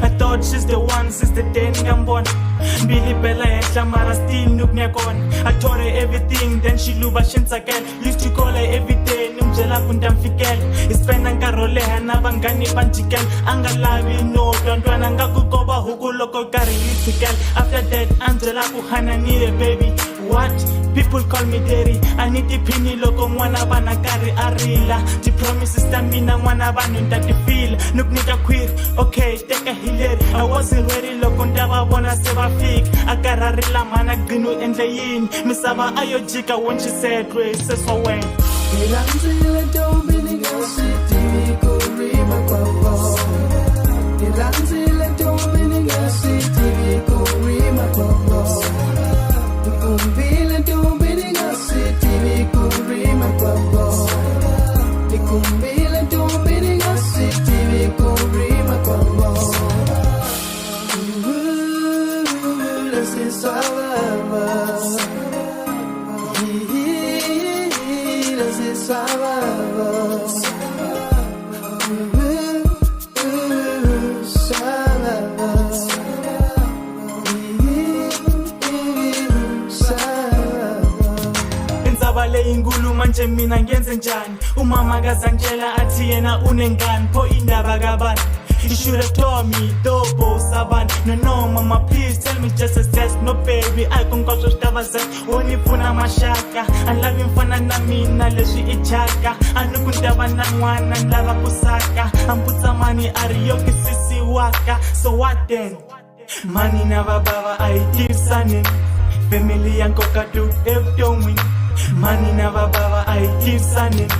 I thought she's the one since the day I'm born. Billy Bella and Shamara still look near gone. I told her everything, then she luba shins again. Used to call her every day, Numjela Kundam Fikel. It's Penanga Role, Hanabangani Panchikel. Angalavi, no, don't run Angakukoba, Hukuloko Kari Tikel. After that, Angela Kuhana need a baby. What? People call me Derry. I need the penny loco, Wanabana Kari Arila. The promise is Tamina, Wanaban, that the feel. Look, nigga queer. Okay, take a hill. I wasn't ready, loco, Dava Bona Seva Fig. I got a rila mana gnu and the yin. Misaba Ayojika when she said, races for when. Ingulu manje mina ngenze njani umama kazangela athi yena unengani pho indaba kabani. You should have told me, Dobo Saban. No, mama, please tell me just a test. No, baby, I can go to Stavazet. Only Puna Mashaka. I love him for Nanamina, Leshi Ichaka. I know Kundavana one and Lava Pusaka. And put some money at Yoki Sisi Waka. So what then? Money never baba, I give sunning. Family and Kokatu, help doing. Money never baba, I give sunning.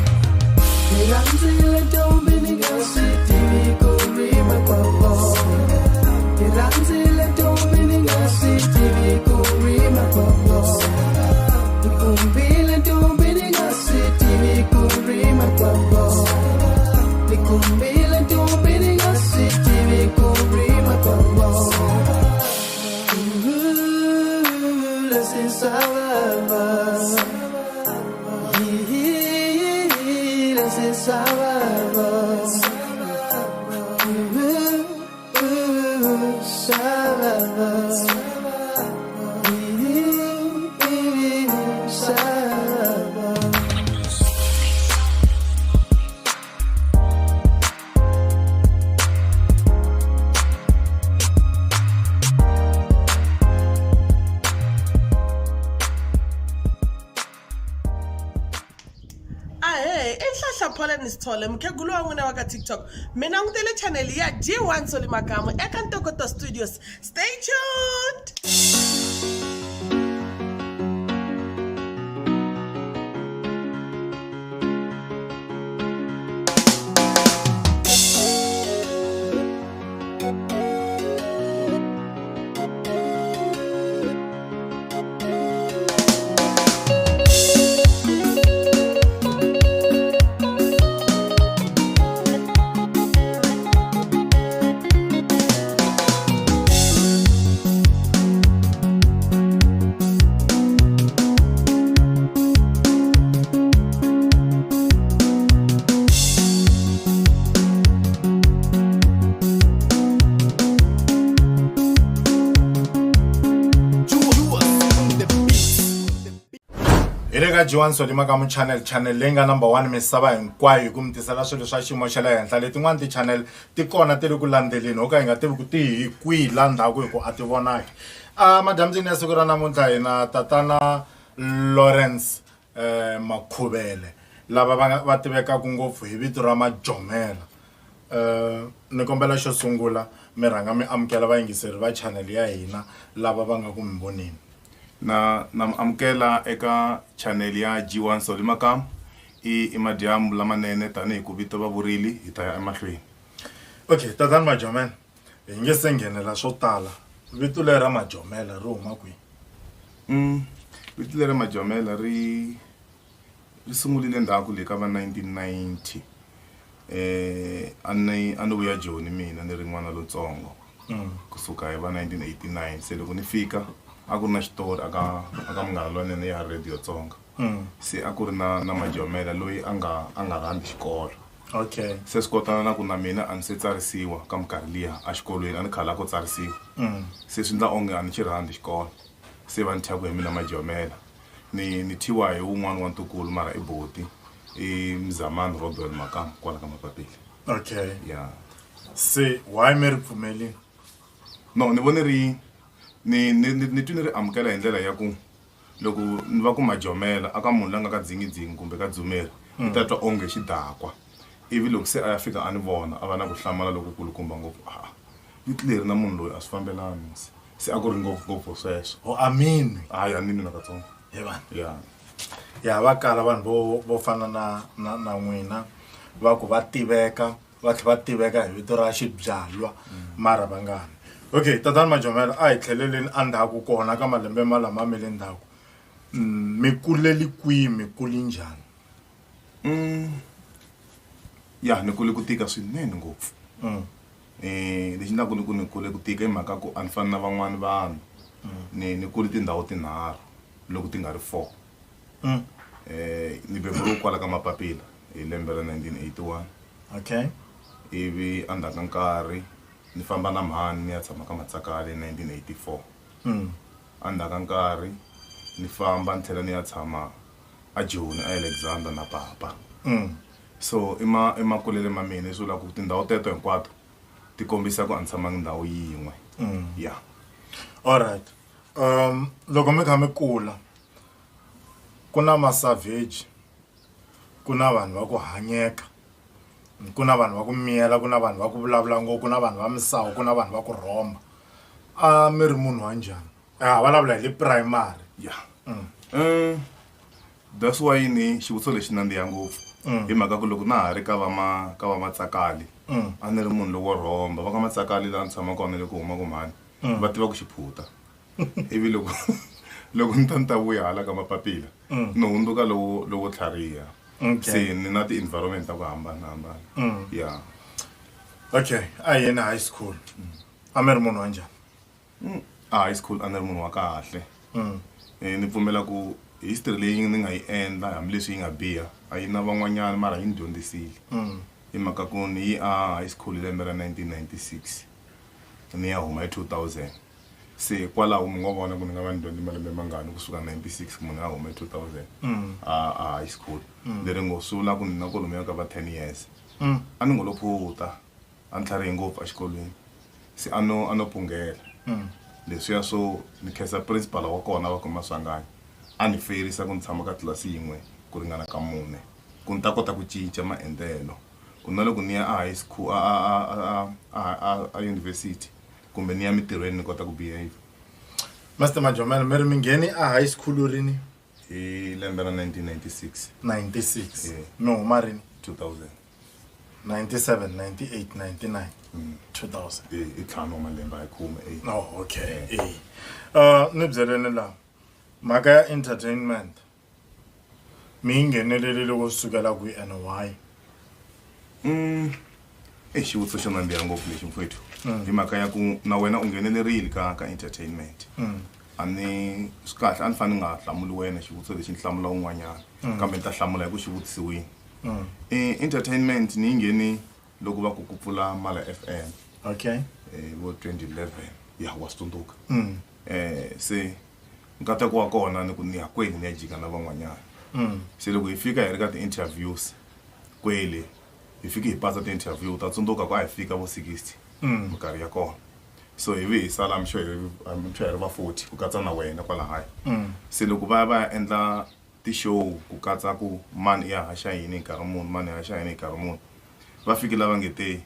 Nisithole mkhegulu wangu na waka TikTok. Mina ngitele channel ya G1 Soli Makamu eka Ntokoto Studios. Stay tuned. G1 Soli Makamu channel lenga number 1 misava hinkwayo kumtisela swilo swa ximo xa le henhla letin'wana ti channel ti kona ti ri ku landzeleni o ka hi nga tivi ku ti hi kwihi la ndhaku hi ku a ti vonaki. Madyambyini ya siku ra namuntlha hina tatana Lawrence Makhuvele lava va tivekaka ngopfu hi vito ra Majomela. Ni kombela xo sungula mi rhanga mi amukela vayingiseri va channel ya hina lava va nga ku mi voneni. Na amkela eka channel ya G1 Soli Makamu I madyambu lamanene tani hi ku vito va vurili hi ta ya emahlweni. Okay, tatana Majomela hi nge se nghenela swo tala vito lera Majomela ri huma kwihi? vito leri Majomela ri sungulile ndzhaku le ka va 1990 a ni vuya Joni mina ni ri n'wana lontsongo kusuka hi va 1989 se loko ni fika a ku ri na xitori aka munghana lonene ya radio Tsonga se a ku ri na Majomela loyi a nga rhandzi xikolo. Okay. Se swi kotana na ku na mina a ni se tsarisiwa ka minkarhi liya a xikolweni a ni khala ku tsarisiwa se swi endla onge a ni xi rhandzi xikolo se va ni thyaku hi mina Majomela ni thiwa hi wun'wana wa ntukulu mara i boti i Mzamani Rodwell Makamu kwala ka Mapapila. Okay. Yeah. Se why mi ri pfumelini? No ni vone ri ni twi ni ri amukela hi ndlela ya ku loko ni va ku Majomela aka munhu la nga ka dzingidzingi kumbe ka dzumeri ni ta twa onge xidakwa ivi loko se a ya fika a ni vona a va na ku hlamala lokukulukumba ngopfu vito leri na munhu loyi a swi fambelani se a ku ri ngopfu sweswo. O amini. Hayi a ni na katsongo. Yeah. Ya va kala vanhu vo fana na n'wina va ku va tiveka va tlhe va tiveka hi vito ra xibyalwa mara va nga ni. Okay, tatana Majomela a hi tlheleleni endzhaku kona ka malembe malama me le ndzhaku mi kuleli kwihi mi kuli njhani? Ya ni kule ku tika swinene ngopfu lexi ndlaku ni kule ku tika hi mhaka ku a ni fani na van'wani vanhu ni kule tindhawu tinharhu loko ti nga ri 4 ni beburiwe kwala ka Mapapila hi lembe ra 1981. Okay. Ivi endzhaku ka nkarhi ni famba na mhani ni ya tshama ka Matsakale hi 1984. Endzhaku ka nkarhi ni famba ni tlhela ni ya tshama a Joni a Alexander na papa. So i makulele ma mina swi vula ku tindhawu teto hinkwato ti kombisa ku a ni tshamangi ndhawu yin'we. Yeah. Alright. Loko mi kha mi kula ku na ma-savage ku na vanhu va ku hanyeka ku na vanhu va ku miyela ku na vanhu va ku vulavula ngopfu ku na vanhu va misawu ku na vanhu va ku rhomba a mi ri munhu wa njhani? Vulavula hi le primary. Yeah. That's why ni xivutiso lexi nandziha ngopfu hi mhaka ku loko na ha ri ka va Matsakali a ni ri munhu lowo rhomba va ka Matsakali laha ni tshama kona loko huma ku mhani va tiva ku xiphuta ivi loko ni ta vuya hala ka Mapapila no hundzuka lowo tlhariha. Se ni na ti-environment ta ku hambanahambana. Yeah. Okay, a hi yena high school a mi ri munhu wa njhani? High school a ni ri munhu wa kahle. Ni pfumela ku history leyi ni nga yi endla hambileswi yi nga biha a yi na van'wanyana mara yi ni dyondzisile hi mhaka ku ni yi high school lembe ra 1996 ni ya huma hi 2000 se kwalaho mi nga vona ku ni nga va ni dyondzi malembe mangani kusuka 96 munhu a huma hi 2000 a high school leri ngo swi vula ku ni na kolomo ka va 10 years. A ni ngo lo phuta a ni tlharihe ngopfu exikolweni se a no pungela leswiya swo ni khensa principal wa kona va kuma Swangani a ni ferisa ku ni tshama ka tlilasi yin'we ku ringana ka 4 ku ni ta kota ku cinca maendlelo ku na loko ni ya a high school a university kumbe ni ya mitirhweni ni kota ku behave. Master Majomela mi ri mi ngheni a high school rini? Hi lembe ra 1996. 96. Yeah. No huma rini? 2000. 97, 98, 99, 2000. I ntlhanu wa malembe ya khume. Oh, okay. Ni byeleni laha mhaka ya entertainment mi yi nghenelerile kusukela kwihi and why? Xivutiso xo nandziha ngopfu lexi mfowethu hi mhaka ya ku na wena u nghenelerile ka entertainment. A ni swi kahle a ni fanele nga hlamuli wena xivutiso lexi ni hlamula un'wanyana kambe ni ta hlamula hi ku xi vutisiwini. Entertainment ni yi ngheni loko va ku pfula Mala FM. Okay. Vo 2011 ya wa swi tsundzuka. Se nkateko wa kona ni ku ni ya kweli ni ya jika na van'wanyana. Se loko hi fika hi ri ka ti-interviews kwele hi fiki hi pasa ti-interview ta tsundzuka ku a hi fika vo 60 minkarhi ya kona. So ivi hi sala I'm sure hi ri va 40 ku katsa na wena kwala haya. Se loko va ya endla ti-show ku katsa ku mani ya haxa yini nkarhi muni mani ya haxa yini nkarhi muni va fikile va ngete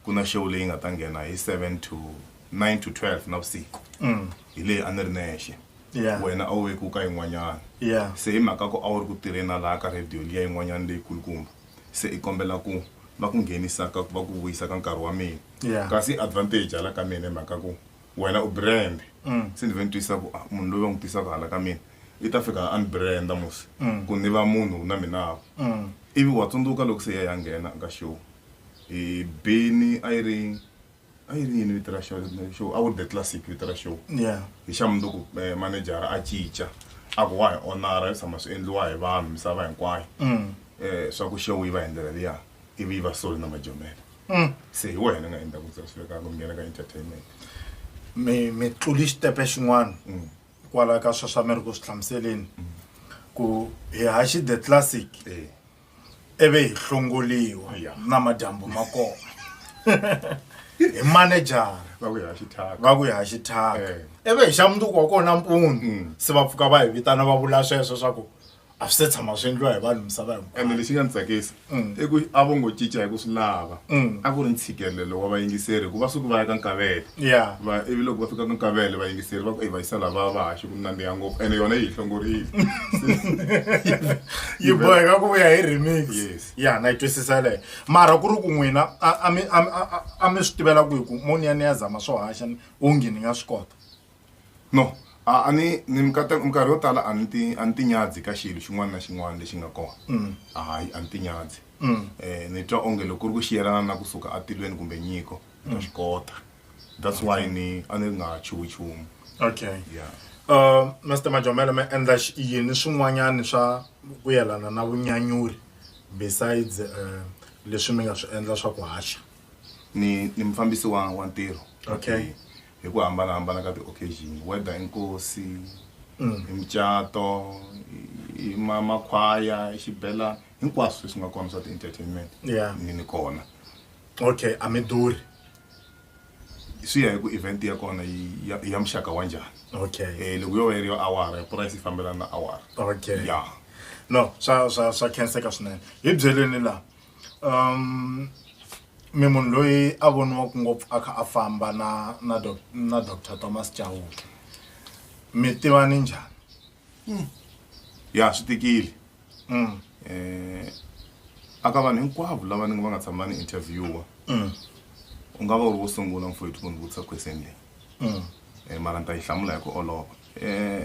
ku na show leyi nga ta nghena hi 9 to 12 navusiku hi leyi a ni ri nexe. Wena a wu ve ku ka yin'wanyana. Se hi mhaka ku a wu ri ku tirheni na laha ka radio liya yin'wanyana leyi kulukumba se i kombela ku va ku nghenisa ka va ku vuyisa ka nkarhi wa mina kasi advantage ala ka mina hi mhaka ku wena u brand se ni ventisa ku munhu loyi va n'wi tisaka hala ka mina i ta fika unbrand mos ku ni va munhu na mina ivi wa tsundzuka loko se ya nghena ka show bini a yi ri yini vito ra show a ku the classic vito ra show hi xa mundzuku manejara a cinca a ku wa hi onara tshama swi endliwa hi vanhu misava hinkwayo swa ku show yi va hi ndlela liya ivi yi va soli na Majomela se hi wena nga endla ku swi veka ku nghena ka entertainment mi tluli xitepe xin'wana kwala ka swa miri ku swi hlamuseleni ku hi haxi the classic eve hi hlongoliwa na madyambu ma kona hi manejara va ku hi xithaka va ku hi xithaka eve hi xa mundzuku wa kona mpundzu se va pfuka va hi vitana va vula sweswo swa ku a swi se tshama swi endliwa hi vanhu misava hinkwayo ene lexi nga ni tsakisa i ku a vo ngo cinca hi ku swi lava a ku ri ntshikelelo wa vayingiseri ku va suku va ya ka nkavele ivi loko va fika ka nkavele vayingiseri va ku va yisa lava va haxi ku nandziha ngopfu ene yona yi hi hlongorile yi boheka ku vuya hi remix ya na yi twisisa leyo mara ku ri ku n'wina a mi swi tivela ku hi ku moni ya ni ya zama swo haxa onge ni nga swi kota no ni minkarhi yo tala a ni ti nyadzi ka xilo xin'wana na xin'wana lexi nga kona hayi a ni ti nyadzi ni twa onge loko ku ri ku xiyelana na kusuka atilweni kumbe nyiko ta swi kota that's why a ni nga chuhi nchumu okay Mr. Majomela mi endla yini swin'wanyani swa ku yelana na vunyanyuri besides leswi mi nga swi endla swa ku haxa ni mufambisi wa ntirho okay hi ku hambanahambana ka ti-occasion whether inkosi imucato makhwaya xibelani hinkwaswo leswi nga kona swa ti-entertainment ni kona okay a mi durhi swi ya hi ku event ya kona ya muxaka wa njhani loko yo heriwa awara price yi fambelana na awara okay no swa khenseka swinene hi byeleni laha mi munhu loyi a voniwaka ngopfu a kha a famba na Dr. Thomas Chauke mi tivani njhani swi tikile aka vanhu hinkwavo lava va nga tshama ni interviewa u nga va u ri wo sungula mfowethu ku ni vutisa question leyi mara ni ta yi hlamula hi ku olova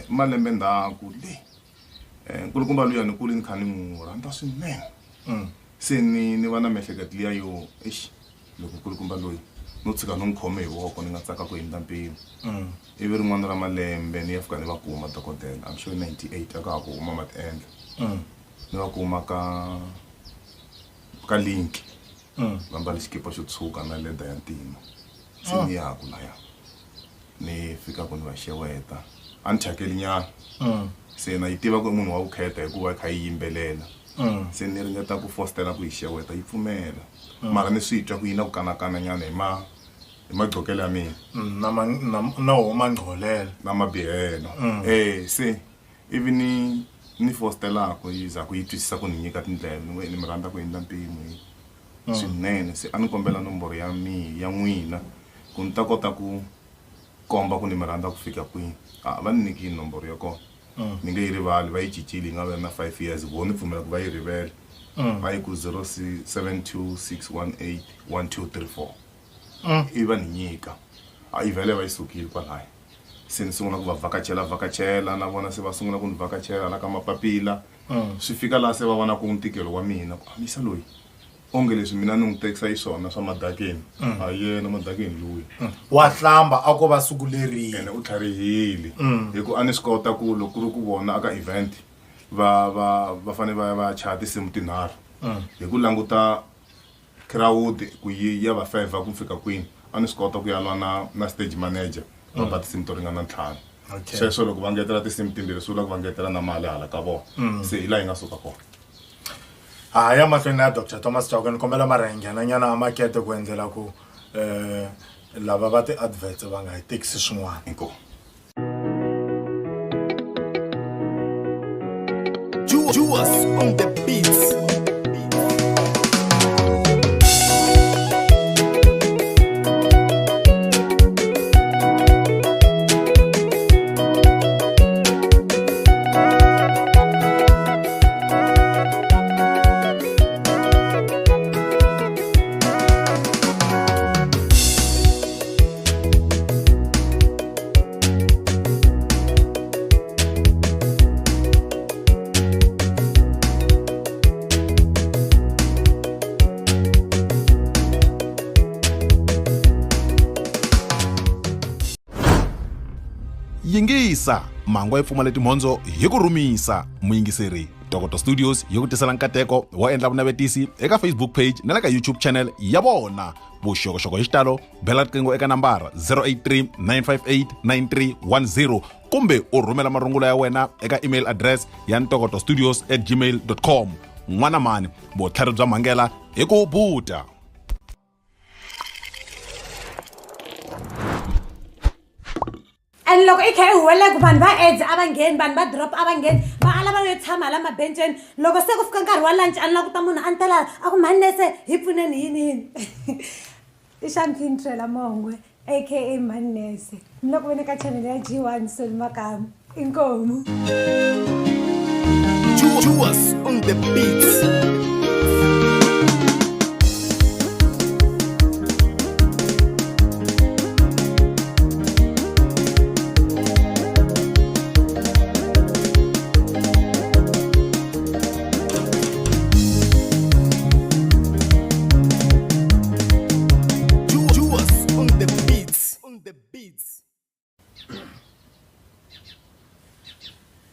malembe ndzhaku leyi nkulukumba luya ni kuli ni kha ni n'wi rhandza swinene se ni va na miehleketo liya yo loko nkulukumba loyi no tshika no n'wi khome hi voko ni nga tsaka ku hindza mpimo ivi rin'wana ra malembe ni ya fika ni va kuma dokodela I'm sure 98 aka ha ku huma ma ti endla ni va kuma ka link va mbale xikipa xo tshuka na leda ya ntima se ni ya ku laya ni fika ku ni va xeweta a ni thyakeli nyana se na yi tiva ku munhu wa vukheta hikuva kha yi yimbelela se ni ringeta ku fostela ku yi xeweta yi pfumela mara ni swi twa ku yi na ku kanakana nyana hi maqhokelo ya mina na huma ngcolela na mabihelo se ivi ni fostelaka yi za ku yi twisisa ku ni nyika tindlela ni mi rhandza ku hindza mpimo swinene se a ni kombela nomboro ya n'wina ku ni ta kota ku komba ku ni mi rhandza ku fika kwini va ni nyiki nomboro ya kona ni nge yi rivali va yi cincile yi nga va na 5 years vo ni pfumela ku va yi rivele va yi ku 0726181234 ivi va ni nyika yi vhele va yi sukile kwalaya se ni sungula ku va vhakachela na vona se va sungula ku ni vhakachela la ka mapapila swi fika laha se va vona ku ntikelo wa mina ku misa loyi onge leswi mina ni n'wi tekisa yi swona swa madakeni a yena madakeni loyi wa hlamba a ko va sukulerile ene u tlharihile hi ku a ni swi kota ku loko ku ri ku vona aka event va fane va chaya tinsimu tinharhu hi ku languta crowd ku ya va 5 ku fika kwini a ni swi kota ku ya lwa na stage manager va ba tinsimu to ringana 5 sweswo loko va ngetela tinsimu timbirhi swi vula ku va ngetela na mali hala ka vona se hi laha yi nga suka kona ya mahlweni ya Dr. Thomas Chauke ni kombela marhengyana nyana a makete ku endlela ku lava va ti-adverts va nga hi tekisi swin'wana inkomu Juwas on the beats. yingisa mango ya pfumala timhondzo hi ku rhumisa. Muyingiseri Tokoto Studios yi ku tisela nkateko wo endla vunavetisi eka Facebook page na le ka YouTube channel ya vona. Vuxokoxoko hi xitalo bela riqingho eka nambara 083 958 9310 kumbe u rhumela marungulo ya wena eka email address ya ntokotostudios@gmail.com. N'wana mani vutlhari bya mhangela hi ku buta. And loko i kha i huwela ku vanhu va edge a va ngheni vanhu va drop a va ngheni va ala va yo tshama la mabenceni loko se ku fika nkarhi wa lunch a ni languta munhu a ni tela a ku mani nese hi pfuneni yini i Champagne Trailer Mongwe aka mani nese ni loko vene ka channel ya G1 Soli Makamu inkomo. Juwas on the beats.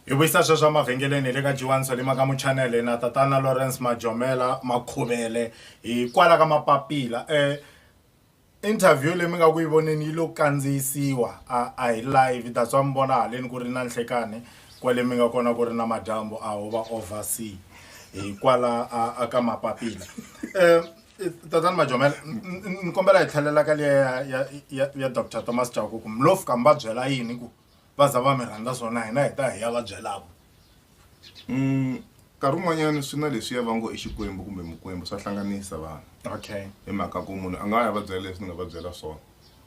Hi vuyisa sweswo mavhengeleni le ka G1 Soli Makamu channel na tatana Lawrence Majomela Makhuvele hi kwala ka mapapila. Interview leyi mi nga ku yi voneni yi lo kandziyisiwa a hi live that's why mi vona haleni ku ri na nhlekani kwale mi nga kona ku ri na madyambu a ho va oversee hi kwala aka mapapila. Tatana Majomela ni kombela hi tlhelela ka le ya Dr. Thomas Chauke ku mlofu ka mba byela yini ku vaza va mi rhandza swona hina hi ta hi ya va byelaka. Nkarhi wun'wanyana swi na leswi ya va ngo i Xikwembu kumbe Mukwembu swa hlanganisa vanhu. Okay. Hi mhaka ku munhu a nga ya va byela leswi ni nga va byela swona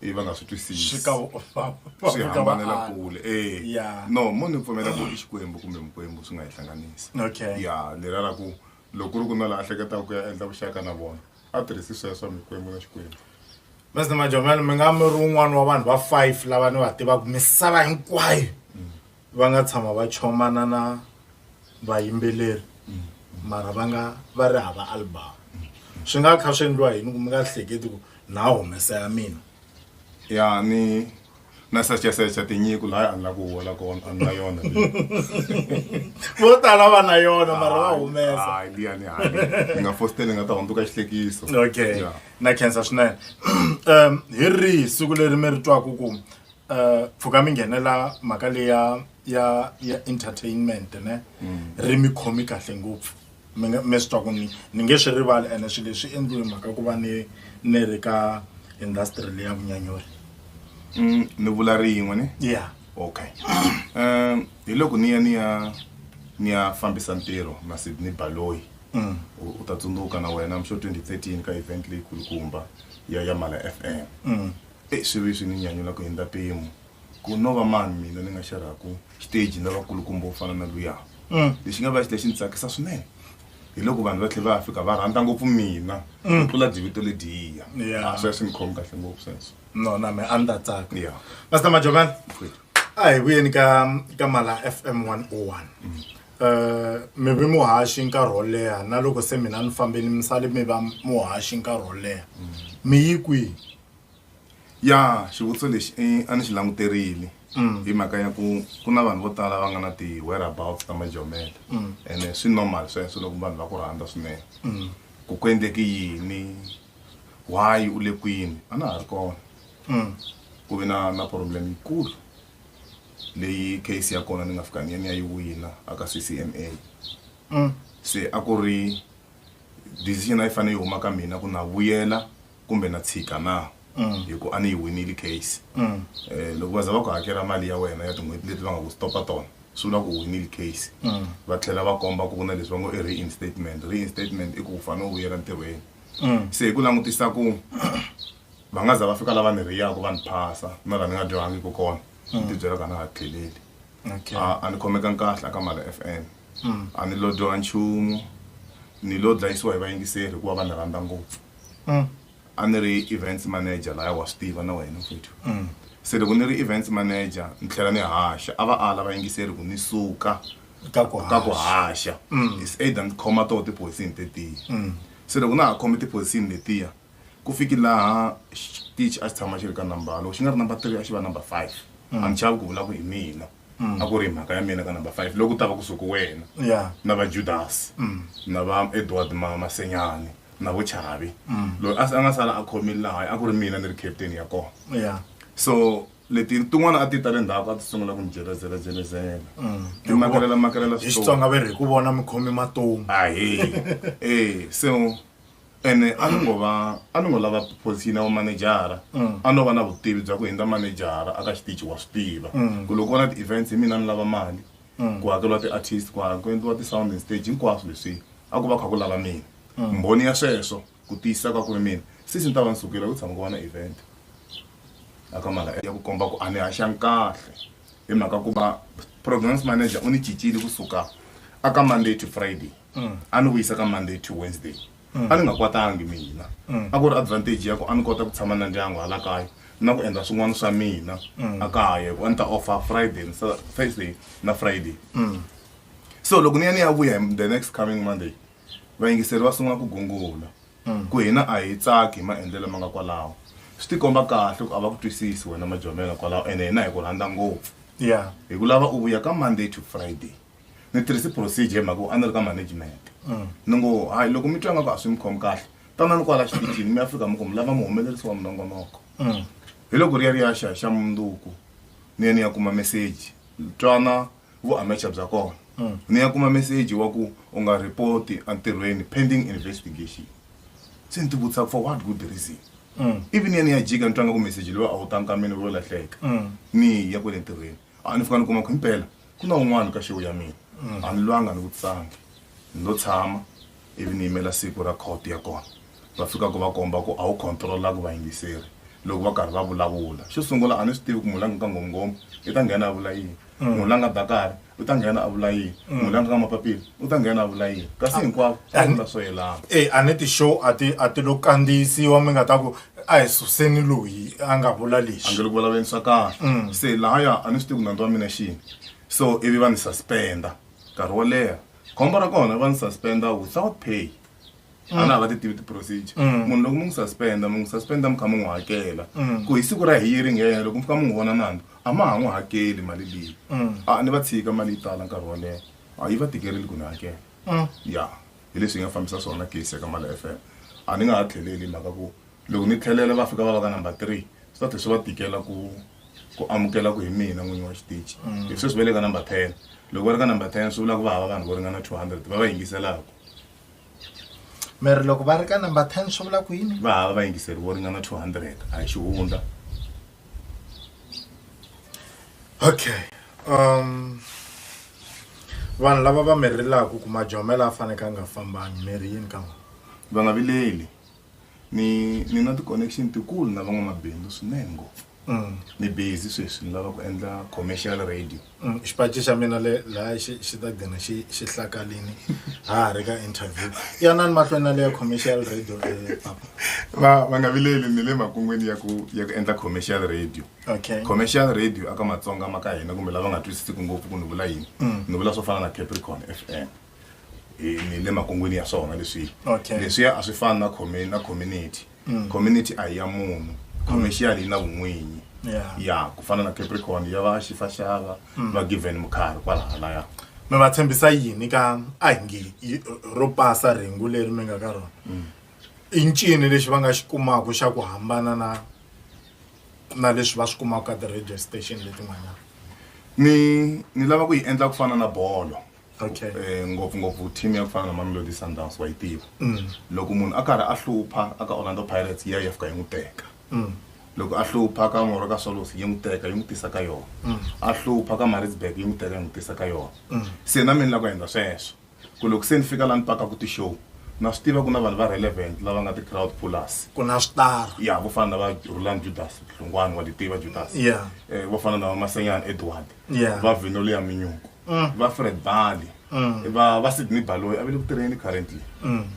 ivi va nga swi twisisi. Swi hambanela kule. Yeah. No mo ni pfumela ku i Xikwembu kumbe Mukwembu swi nga hi hlanganisa. Okay. Ya lera ra ku loko ri ku na la hleketa ku ya endla vuxaka na vona a tirhisi sweswo Mikwembu na Xikwembu. Mr. Majomela mi nga mi ri un'wana wa vanhu va 5 lava ni va tivaka misava hinkwayo va nga tshama va chomana na vayimbeleri mara va ri hava album. Swi nga kha swi endliwa yini ku mi nga hleketi ku na humesa ya mina. Ya ni na secha tinyiko la a ni la ku hola kona a ni na yona. Vo tala va na yona mara va humesa. Hayi liya ni hayi ni nga fostele nga ta hundzuka xihlekiso. Okay. Na khensa swinene. Hi ri siku leri mi ri twaku ku pfuka mi nghenela mhaka leya ya entertainment ne ri mi khomi kahle ngopfu mi swi twa ku ni nge swi rivali ene swilo leswi endliwe mhaka ku va ni ri ka industry leya vunyanyuri. Ni vula rin'we ne? Yeah. Okay. Hi loko ni ya fambisa ntirho na Sydney Baloyi. U ta tsundzuka na wena msho 2013 ka event leyi kulukumba ya Mala FM. Swi swi ni nyanyula ku hinda pemu ku no va mani mina ni nga xeraku stage na vakulukumba wo fana na luya. Lexi nga va xi ni tsakisa swinene hi loko vanhu va tlhe va fika va rhandza ngopfu mina ku tlula divito lediya. Sweswo ni khomi kahle ngopfu sweswo. No na me anda tsaka. Yeah. Mr. Majomela ai vuyeni ka Mala FM 101. Mi vi muhaxi nkarhi wo leha na loko se mina ni fambeni misale mi va muhaxi nkarhi wo leha mi yi kwihi? Ya xivutiso lexi a ni xi languterile hi mhaka ya ku na vanhu vo tala va nga na ti-whereabouts ta Majomela ene swi normal sweswo loko vanhu va ku rhandza swinene ku endleke yini why u le kwini a na ha ri kona ku vi na problem yikulu leyi case ya kona ni nga fika ni ya yi wina aka CCMA. Se a ku ri decision a yi fanele yi huma ka mina ku na vuyela kumbe na tshika na hi ku a ni yi winile case. Loko va za va ku hakela mali ya wena ya tin'hweti leti va nga ku stopa tona swi vula ku u winile case. Va tlhela va komba ku na leswi va ngo i reinstatement i ku u fanele u vuyela ntirhweni. Se hi ku langutisa ku va nga za va fika lava ni riyaku va ni phasa na la ni nga dyohangi ku kona ni ti byela ka na ha tlheleli. A ni khomeka kahle aka Mala FM. A ni lo dyoha nchumu ni lo dlayisiwa hi vayingiseri hikuva va ni rhandza ngopfu. A ni ri events manager la ya wa swi tiva na wena mfuthu. Se loko ni ri events manager ni tlhela ni haxa a va ala vayingiseri ku ni suka ka ku haxa is either ni khoma to tiposini tetiya. Se loko na ha khomi tiposini letiya ku fiki laha xitichi a xi tshama xi ri ka nambara loko xi nga ri number 3 a xi va number 5 angichavi ku vula ku hi mina a ku ri mhaka ya mina ka number 5 loko u ta va kusuka wena na va Judas na va Edward Masenyane na vo Chavi loyi a nga sala a khomile laha a ku ri mina ni ri captain ya kona so leti tin'wana a ti ta le ndzhaku a ti sungula ku ni jelezela ti makelela Xitsonga va ri ku vona mikhomi matomu so ene a ni ngo lava position ya manejara a no va na vutivi bya ku hindza manejara aka xitichi wa swi tiva ku loko na ti-events hi mina ni lava mali ku hakeriwa ti-artist ku endliwa ti-sound and stage hinkwaswo leswi a ku va kha ku lava mina mbhoni ya sweswo ku tiyisisa ka ku ri mina sisi ni ta va ni sukile ku tshama ku va na event aka mala ya ku komba ku a ni haxangi kahle hi mhaka ku va programs manager u ni cincile kusuka aka Monday to Friday a ni vuyisa ka Monday to Wednesday a ni nga kwatangi mina a ku ri advantage ya ku a ni kota ku tshama na ndyangu hala kaya na ku endla swin'wana swa mina a kaya ku a ni ta offer Thursday na Friday so loko ni ya vuya the next coming Monday vayingiseri va sungula ku gungula ku hina a hi tsaki hi maendlelo ma nga kwalaho swi ti komba kahle ku a va ku twisisi wena Majomela kwalaho ene hina hi ku rhandza ngopfu hi ku lava u vuya ka Monday to Friday ni tirhisi procedure hi mhaka ku a ni ri ka management ni ngo hayi loko mi twa nga ku a swi mi khomi kahle tanani kwala xitichini mi ya fika mi ku mi lava muhumelerisi wa minongonoko hi loko ri ya xa mundzuku ni ya kuma message twana vuamecha bya kona ni ya kuma message wa ku u nga report entirhweni pending investigation se ni ti vutisa for what good reason even ni ya jika ni twanga ku message lowu a wu tanga ka mina vo lahleka ni ya kwele ntirhweni a ni fika ni kuma ku impela ku na un'wana ka show ya mina a ni lwanga ni vutisangi ni lo tshama ivi ni yimela siku ra court ya kona va fika ku va komba ku a wu controla ku vayingiseri loko va karhi va vulavula xo sungula a ni swi tivi ku mulanga ka ngomngoma i ta nghena a vula yini mulanga Dakar u ta nghena a vula yini mulanga ka mapapila u ta nghena a vula yini kasi hinkwavo a vula swo yelana a ni ti-show a ti lo kandziyisiwa mi nga ta ku a hi suseni loyi a nga vula lexi a nge lo ku vulavuleni swa kahle se lahaya a ni swi tivi ku nandzu wa mina xini so ivi va ni suspenda nkarhi wo leha khombo ra kona va ni suspenda without pay a na va ti tivi ti-procedure munhu loko mi n'wi suspenda mi kha mi n'wi hakela ku hi siku ra hearing yena loko mi fika mi n'wi vona nandzu a ma ha n'wi hakeli mali leyi a ni va tshika mali yi tala nkarhi wo leha a yi va tikerile ku ni hakela ya hi leswi hi nga fambisa swona case ya ka Mala FM a ni nga ha tlheleli mhaka ku loko ni tlhelela va fika va va ka number 3 swi ta tlhe swi va tikela ku amukela ku hi mina n'winyi wa xitichi hi sweswi va le ka number 10 loko va ri ka number 10 swi vula ku va hava vanhu vo ringana 200 va va yingiselaka miri loko va ri ka number 10 swi vula ku yini va hava vayingiseri vo ringana 200 a hi xihundla okay vanhu lava va mirilaka ku Majomela a faneke a nga fambangi miri yini ka n'wina va nga vileli ni na ti-connection tikulu na van'wamabindzu swinene ngopfu ni busy sweswi ni lava ku endla commercial radio xipaci xa mina laha xi ta gina xi hlakalini ha ri ka interview yanani mahlweni na le ya commercial radio papa va nga vileli ni le makungweni ya ku endla commercial radio commercial radio aka Matsonga ma ka hina kumbe lava nga twisisiki ngopfu ku ni vula yini ni vula swo fana na Capricorn FM ni le makungweni ya swona leswiya a swi fani na community community a hi ya munhu commercial yi na vun'winyi ya ku fana na Capricorn ya va xifaxava va given mukhari kwala halaya mi va tshembisa yini ka a hi nge ro pasa rhengu leri mi nga ka rona i ncini lexi va nga xi kumaka xa ku hambana na leswi va swi kumaka ka ti-radio station letin'wanyana ni lava ku yi endla ku fana na bolo ngopfungopfu team ya ku fana na Mamelodi Sundowns wa yi tiva loko munhu a karhi a hlupha aka Orlando Pirates ya fika yi n'wi teka loko a hlupha ka Moro ka Swallows yi n'wi teka yi n'wi tisa ka yona a hlupha ka Maritzburg yi n'wi teka yi n'wi tisa ka yona se na mina la ku endla sweswo ku loko se ni fika la ni paka ku ti-show na swi tiva ku na vanhu va relevant lava nga ti-crowd pullers ku na switara ya vo fana na va Roland Judas Hlungwane wa tiva Judas vo fana na Masenyane Edward va Vinoli ya Minyuku va Fred Bali va Sydney Baloyi a ve le ku tirheni currently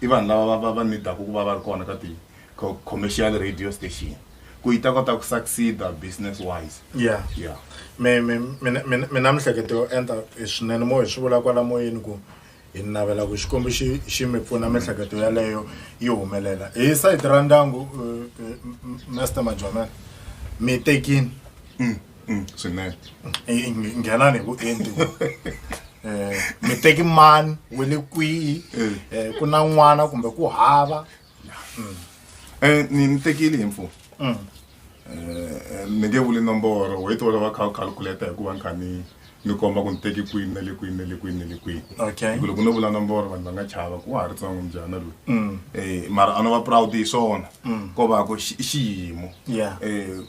i vanhu lava va nidaku ku va ri kona ka ti-commercial radio station ku yi ta kota ku succeed business wise mina mihleketo yo enta swinene mo hi swi vula kwala moyeni ku hi navela ku xikombo xi mi pfuna mihleketo yaleyo yi humelela hi sayiti ra ndyangu Master Majomela mi tekini swinene nghena ni vuenti mi teki mani we le kwihi ku na n'wana kumbe ku hava ni tekile hi mfumo ni nge vuli nomboro wo yi tola va kha calculate hikuva ni kha ni komba ku ni teki kwini na le kwini na le kwini na le kwini okay loko no vula nomboro vanhu va nga chava ku wa ha ri tsongo njhana loyi mara a no va proud hi swona ko va ku xiyimo yeah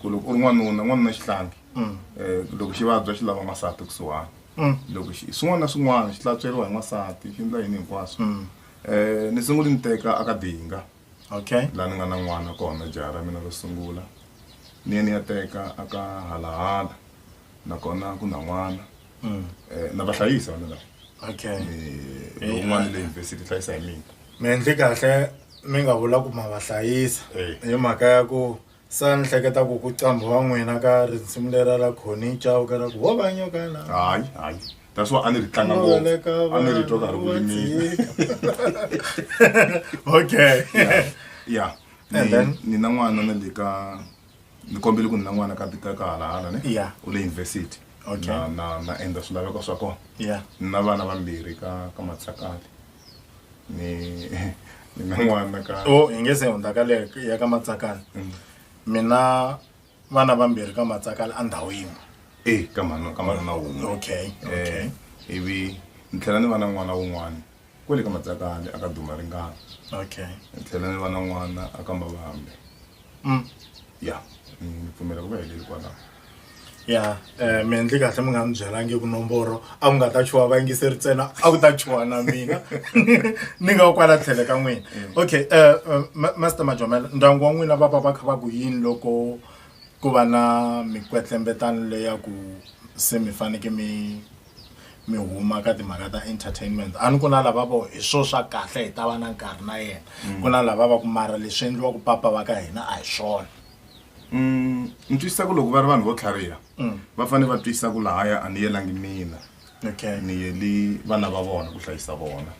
ku loko u ri n'wanuna xihlangi loko xi vabya xi lava n'wansati kusuhani loko swin'wana na swin'wana xi hlantsweriwa hi n'wansati xi endla yini hinkwaswo ni sungule ni teka aka dinga okay laha ni nga na n'wana kona jaha ra mina ro sungula ni ya ni ya teka aka halahala nakona ku na n'wana na vahlayisa vana lava okay un'wana le university hlayisa hi mina mi endli kahle mi nga vula ku ma va hlayisa hi mhaka ya ku sa ni hleketa ku ku cambiwa n'wina ka risimu lera ra khoni cawuka ra ku wo va nyokana hayi that's why a ni ri tlanga ngopfu a ni ri twa karhi ku yimile okay yeah And then? ni na n'wana na le ka ni kombile ku ni na n'wana ka halahala ne Yeah. u le university Okay. na endla swilaveko swa kona yeah ni na vana vambirhi ka Matsakali ni na n'wana ka hi nge se hundza ka le ya ka Matsakali mina vana vambirhi ka Matsakali a ndhawu yin'we ka mani na wun'we okay ivi ni tlhela ni va na n'wana wun'wana kwele ka Matsakali aka duma ringana okay ni tlhela ni va na n'wana aka Mavambe ya ni pfumela ku va heleli kwalaho ya mi endli kahle mi nga mi byelangi ku nomboro a ku nga ta chuwa vayingiseri ntsena a ku ta chuwa na mina ni nga kwala tlhele ka n'wina okay Master Majomela ndyangu wa n'wina va kha va ku yini loko ku va na mikwetlembetano leya ku se mi faneke mi huma ka timhaka ta entertainment a ni ku na lava vo hi swo swa kahle hi ta va na nkarhi na yena ku na lava va ku mara leswi endliwa ku papa va ka hina a hi swona ni twisisa ku loko va ri vanhu vo tlhariha va fanele va twisisa ku lahaya a ni yelangi mina okay ni yeli vana va vona ku hlayisa vona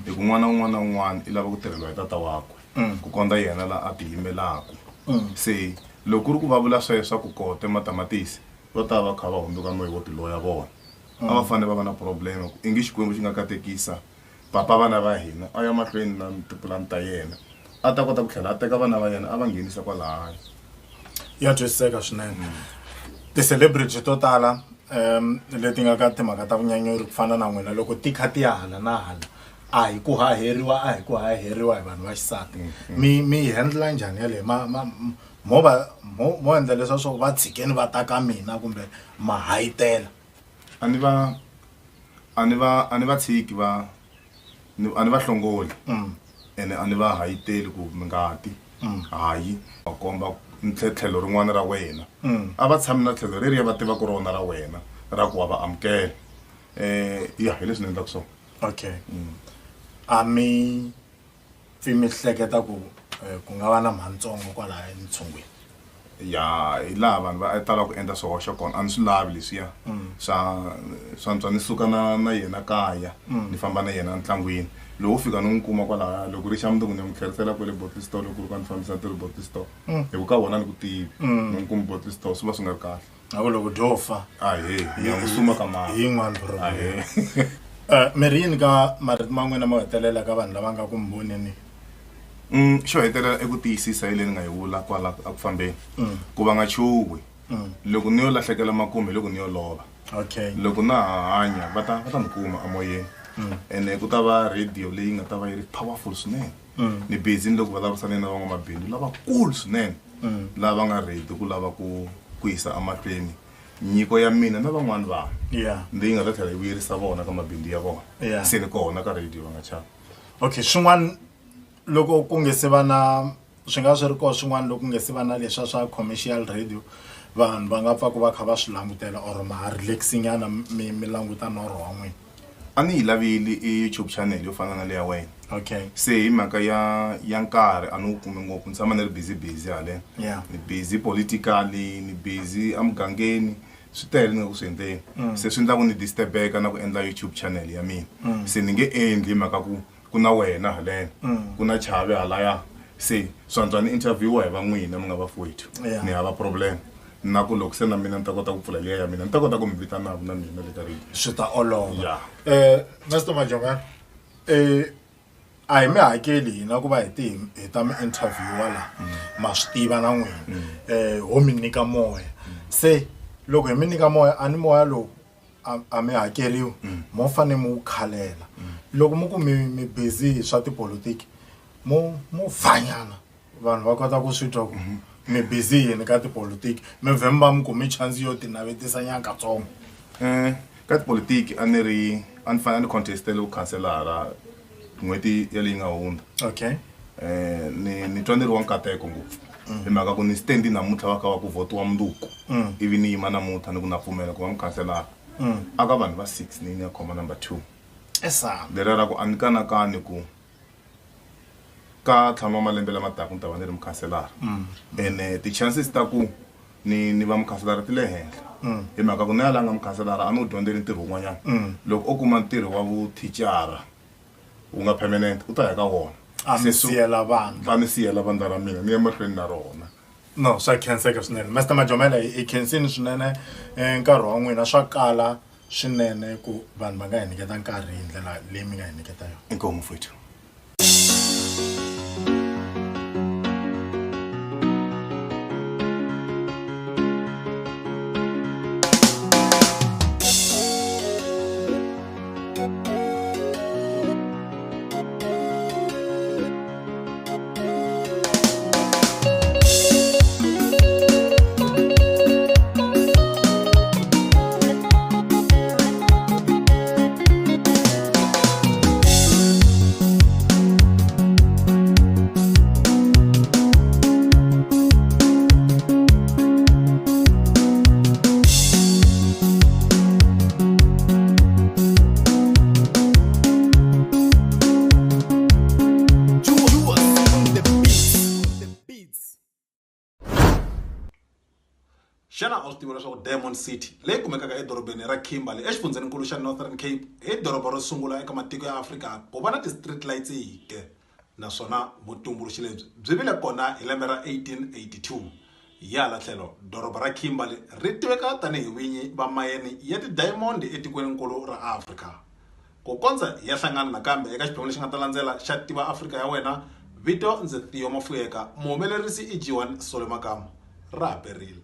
hi ku n'wana wun'wana na wun'wana i lava ku tirheliwa hi tata wakwe ku kondza yena la a tiyimelaku se loko ku ri ku va vula sweswo ku kote matamatisi vo ta va kha va hundzuka moyi wo tiloya vona a va fanele va va na problema i nge xikwembu xi nga katekisa papa vana va hina a ya mahlweni na tipulani ta yena a ta kota ku tlhela a teka vana va yena a va nghenisa kwalahaya ya twisiseka swinene ti-celebrity to tala leti nga ka timhaka ta vunyanyuri ku fana na n'wina loko ti kha ti ya hala na hala a hi ku haheriwa hi vanhu va xisati mi handla njhani yaleyo mo endla leswa swo va tshikeni va ta ka mina kumbe ma hayitela a ni va tshiki a ni va hlongoli ene a ni va hayiteli ku mi nga ti hayi va komba tlhelo rin'wana ra wena a va tshami na tlhelo reriya va tiva ku rona ra wena ra ku wa va amukela ya hi leswi ni endlaka swona okay a mi pfi mi hleketa ku nga va na mhantsongo kwalaha entshungwini ya hi laha vanhu va tala ku endla swihoxo kona a ni swi lavi leswiya swantswa ni suka na yena kaya ni famba na yena ntlangwini loko u fika ni n'wi kuma kwalaha loko ri xa mundzuku ni n'wi tlherisela kwale bottle store loko ri ka ni fambisa ti ri bottle store hi ku ka vona ni ku tivi ni n'wi kumi bottle store swi va swi nga ri kahle a ku loko dofa ya n'wi suma ka mali hi yin'wana problem mi ri yini ka marito ma n'wina mo hetelela ka vanhu lava nga ku mi voneni xo hetelela i ku tiyisisa hi leyi ni nga yi vula kwala a ku fambeni ku va nga chuwi loko ni yo lahlekela makume loko ni yo lova okay loko na ha hanya va ta ni kuma amoyeni ene ku ta va radio leyi nga ta va yi ri powerful swinene ni busy loko va lavisane na van'wamabindzu lavakulu swinene lava nga ready ku lava ku yisa amahlweni nyiko ya mina na van'wani vanhu leyi nga ta tlhela yi vuyerisa vona ka mabindzu ya vona se ni kona ka radio va nga chava okay swin'wana loko ku nge se va na swi nga swi ri koho swin'wana loko ku nge se va na leswa swa commercial radio vanhu va nga pfa ku va kha va swi langutela or ma relaxing yana mi languta norho wa n'wina a ni yi lavile i YouTube channel yo fana na le ya wena okay se hi mhaka ya nkarhi a ni wu kumi ngopfu ni tshama ni ri busy haleni ni busy politically ni busy emugangeni swi tele ni nga ku swi endleni se swi endla ku ni disturbeka na ku endla YouTube channel ya mina se ni nge endli hi mhaka ku na wena haleni ku na chave halaya se swantswa ni interviewa hi van'wina mi nga vafowethu ni hava problem na ku loko se na mina ni ta kota ku pfula liya ya mina ni ta kota ku mi vitana na mina le ka radio swi ta olova Yeah. Mr Majomela a hi mi hakeli hina ku va hi ta mi interviewa la ma swi tiva na n'wina ho mi nyika moya se loko hi mi nyika moya a ni moya lowu a mi hakeriwi mo fane mu wu khalela loko mu ku mi busy hi swa tipolotiki mo vhanyana vanhu va kota ku swi twa ku mi busy yini ka tipolotiki mi vhemba mi kumi chance yo tinavetisa nyakatsongo ka tipolotiki a ni fanele ni contestele vukhanselara n'hweti ya leyi nga hundza okay ni twa ni ri wa nkateko ngopfu hi mhaka ku ni stendi namuntlha va kha va ku votiwa munduku ivi ni yima namuntlha ni ku na pfumela ku va mukhanselara aka vanhu va 6 ni ya khoma number 2 leri ra ku a ni kanakani ku ka tshama malembe lama taka ni ta va ni ri mukhanselara ene ti-chances ta ku ni va mukhanselara ti le henhla hi mhaka ku ni ya langa mukhanselara a ni wu dyondzeli ntirho wun'wanyana loko o kuma ntirho wa vuthicara wu nga permanent u ta ya ka wona a mi siyela vanhu va ni siyela vandla ra mina ni ya mahlweni na rona no swa khenseka swinene Mr Majomela hi khensini swinene nkarhi wa n'wina swa kala swinene ku vanhu va nga hi niketa nkarhi hi ndlela leyi mi nga hi niketa yona inkomu mfowethu xana a swi tiva leswaku Diamond City leyi kumekaka edorobeni ra Kimberley exifundzeninkulu xa Northern Cape hi doroba ro sungula eka matiko ya Afrika ku va na ti-street lights hi ke naswona vutumbuluxi lebyi byi vile kona hi lembe ra 1882 hi hala tlhelo doroba ra Kimberley ri tiveka tanihi vinyi va mayeni ya ti-diamond etikwenikulu ra Afrika ku kondza hi ya hlangana nakambe eka xiphemu lexi nga ta landzela xa tiva Afrika ya wena vito ndzi Tiyo Mafuyeka muhumelerisi i Jiwan Sole Makamu ra haperile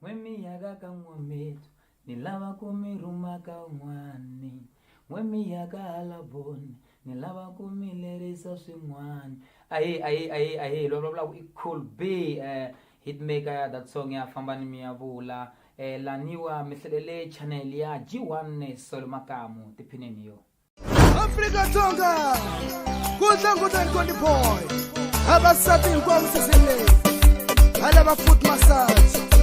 Wemi yaga ka ngwametu ni lava ku mi ruma ka un'wani wemi yaga halaboni ni lava ku mi lerisa swin'wani ayi lo it could be hitmaker that song ya famba ni mi ya vula laniwa mihlelele channel ya G1 Sole Makamu tiphineni yo Africa Tonga kudla ngutani kondi boy abasati hinkwavo sisile hala va foot massage